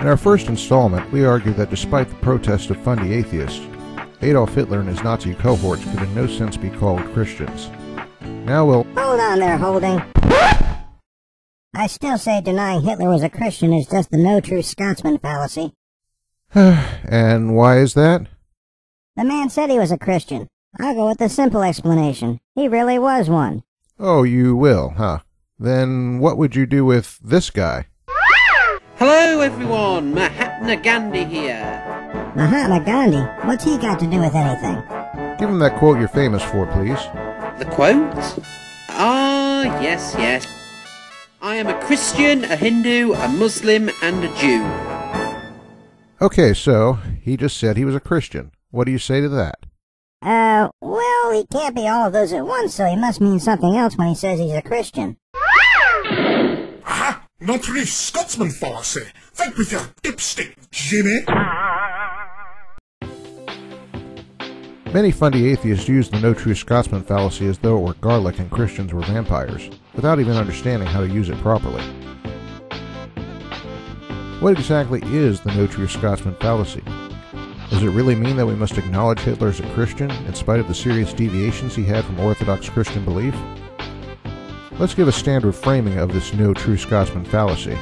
In our first installment, we argued that despite the protest of fundy atheists, Adolf Hitler and his Nazi cohorts could in no sense be called Christians. Now we'll... Hold on there, Holding. I still say denying Hitler was a Christian is just the no true Scotsman fallacy. And why is that? The man said he was a Christian. I'll go with the simple explanation. He really was one. Oh, you will, huh? Then what would you do with this guy? Hello everyone, Mahatma Gandhi here. Mahatma Gandhi? What's he got to do with anything? Give him that quote you're famous for, please. The quote? Ah, yes. I am a Christian, a Hindu, a Muslim, and a Jew. Okay, so, he just said he was a Christian. What do you say to that? Well, he can't be all of those at once, so he must mean something else when he says he's a Christian. Aha! Not True Scotsman Fallacy! Think with your dipstick, Jimmy! Many fundy atheists use the no true Scotsman fallacy as though it were garlic and Christians were vampires, without even understanding how to use it properly. What exactly is the no true Scotsman fallacy? Does it really mean that we must acknowledge Hitler as a Christian, in spite of the serious deviations he had from Orthodox Christian belief? Let's give a standard framing of this no true Scotsman fallacy.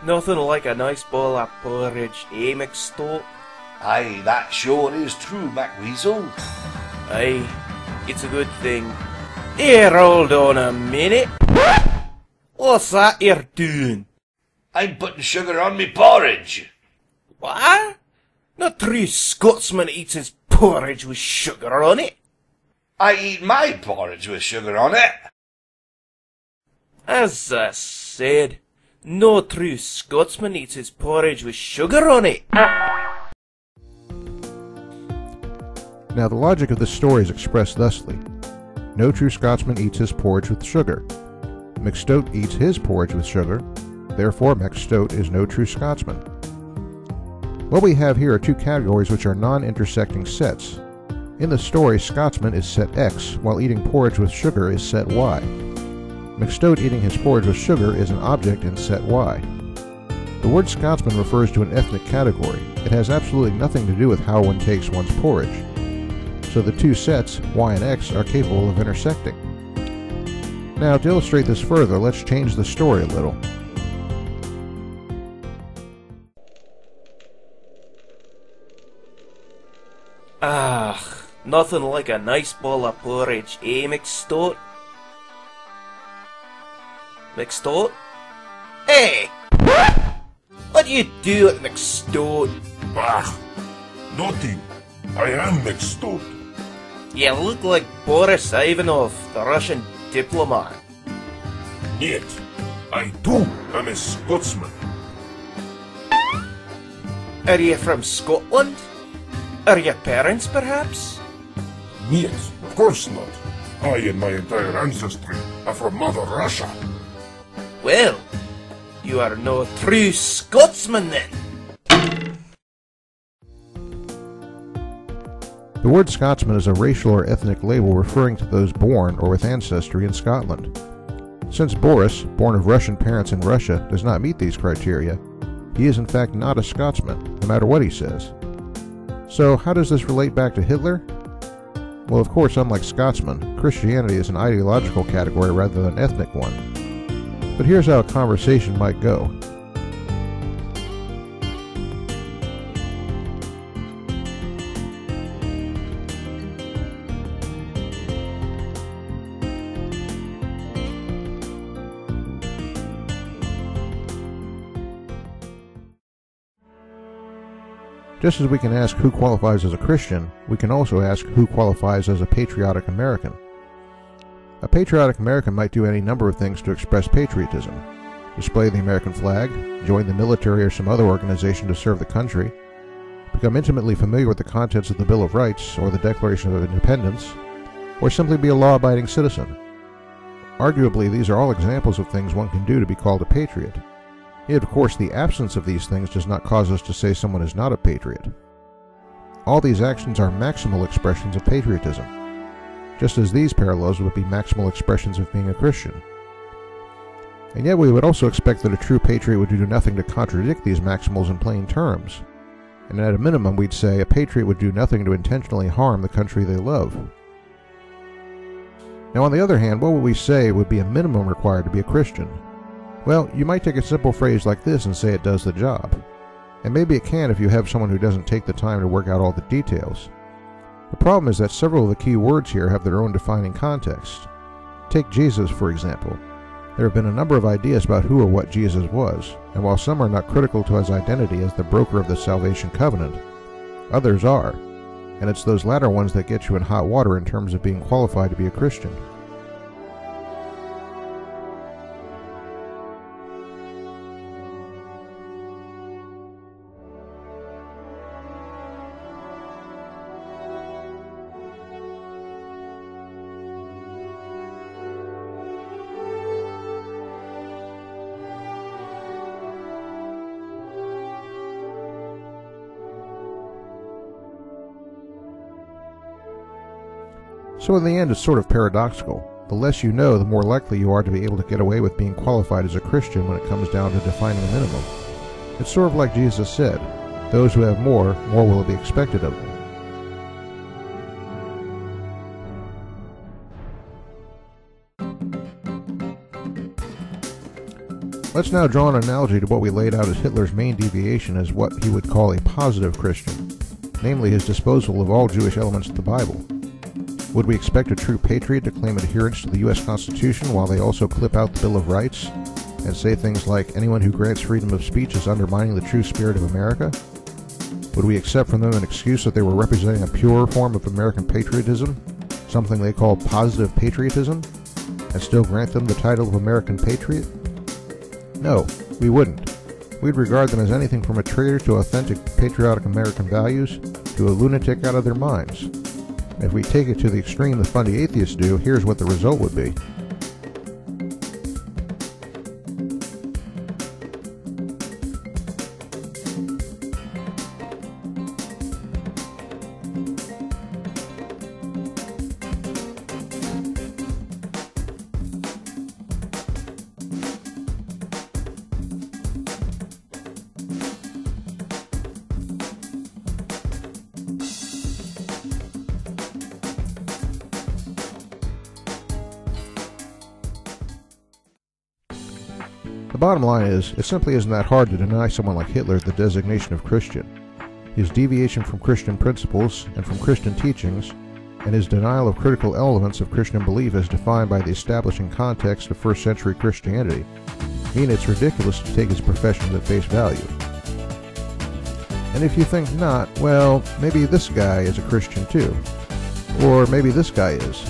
Nothing like a nice bowl of porridge, eh, McStoke? Aye, that sure is true, MacWeasel. Aye, it's a good thing. Here, hold on a minute. What's that you're doing? I'm putting sugar on me porridge. What? No true Scotsman eats his porridge with sugar on it. I eat my porridge with sugar on it. As I said, no true Scotsman eats his porridge with sugar on it. Now the logic of this story is expressed thusly. No true Scotsman eats his porridge with sugar. McStote eats his porridge with sugar. Therefore, McStote is no true Scotsman. What we have here are two categories which are non-intersecting sets. In the story, Scotsman is set X, while eating porridge with sugar is set Y. McStote eating his porridge with sugar is an object in set Y. The word Scotsman refers to an ethnic category. It has absolutely nothing to do with how one takes one's porridge. So the two sets, Y and X, are capable of intersecting. Now, to illustrate this further, let's change the story a little. Nothing like a nice bowl of porridge, eh, McStote? McStote? Hey! What do you do at McStote? Bah! Nothing. I am McStote. You look like Boris Ivanov, the Russian diplomat. Yet, I too am a Scotsman. Are you from Scotland? Are your parents, perhaps? Yet, of course not. I and my entire ancestry are from Mother Russia. Well, you are no true Scotsman then. The word Scotsman is a racial or ethnic label referring to those born or with ancestry in Scotland. Since Boris, born of Russian parents in Russia, does not meet these criteria, he is in fact not a Scotsman, no matter what he says. So how does this relate back to Hitler? Well, of course, unlike Scotsman, Christianity is an ideological category rather than an ethnic one. But here's how a conversation might go. Just as we can ask who qualifies as a Christian, we can also ask who qualifies as a patriotic American. A patriotic American might do any number of things to express patriotism. Display the American flag, join the military or some other organization to serve the country, become intimately familiar with the contents of the Bill of Rights or the Declaration of Independence, or simply be a law-abiding citizen. Arguably, these are all examples of things one can do to be called a patriot. Yet, of course, the absence of these things does not cause us to say someone is not a patriot. All these actions are maximal expressions of patriotism, just as these parallels would be maximal expressions of being a Christian. And yet we would also expect that a true patriot would do nothing to contradict these maximals in plain terms. And at a minimum, we'd say a patriot would do nothing to intentionally harm the country they love. Now, on the other hand, what would we say would be a minimum required to be a Christian? Well, you might take a simple phrase like this and say it does the job. And maybe it can if you have someone who doesn't take the time to work out all the details. The problem is that several of the key words here have their own defining context. Take Jesus, for example. There have been a number of ideas about who or what Jesus was, and while some are not critical to his identity as the broker of the salvation covenant, others are, and it's those latter ones that get you in hot water in terms of being qualified to be a Christian. So in the end, it's sort of paradoxical. The less you know, the more likely you are to be able to get away with being qualified as a Christian when it comes down to defining a minimum. It's sort of like Jesus said, those who have more will be expected of them. Let's now draw an analogy to what we laid out as Hitler's main deviation as what he would call a positive Christian, namely his disposal of all Jewish elements of the Bible. Would we expect a true patriot to claim adherence to the U.S. Constitution while they also clip out the Bill of Rights and say things like anyone who grants freedom of speech is undermining the true spirit of America? Would we accept from them an excuse that they were representing a pure form of American patriotism, something they call positive patriotism, and still grant them the title of American patriot? No, we wouldn't. We'd regard them as anything from a traitor to authentic patriotic American values to a lunatic out of their minds. If we take it to the extreme the fundy atheists do, here's what the result would be. The bottom line is, it simply isn't that hard to deny someone like Hitler the designation of Christian. His deviation from Christian principles and from Christian teachings, and his denial of critical elements of Christian belief as defined by the establishing context of first century Christianity, mean it's ridiculous to take his professions at face value. And if you think not, well, maybe this guy is a Christian too. Or maybe this guy is.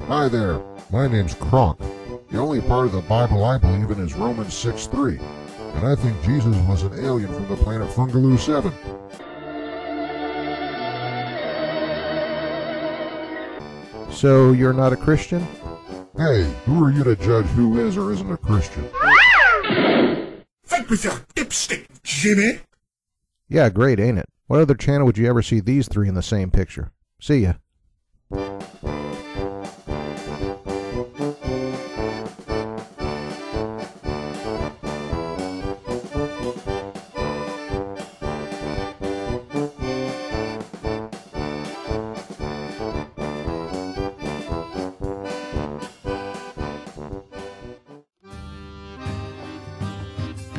Hi there, my name's Kronk. The only part of the Bible I believe in is Romans 6:3, and I think Jesus was an alien from the planet Fungaloo 7. So you're not a Christian? Hey, who are you to judge who is or isn't a Christian? Think with your dipstick, Jimmy! Yeah, great, ain't it? What other channel would you ever see these three in the same picture? See ya.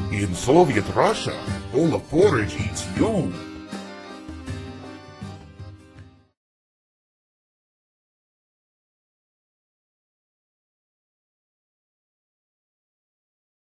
In Soviet Russia, all the porridge eats you.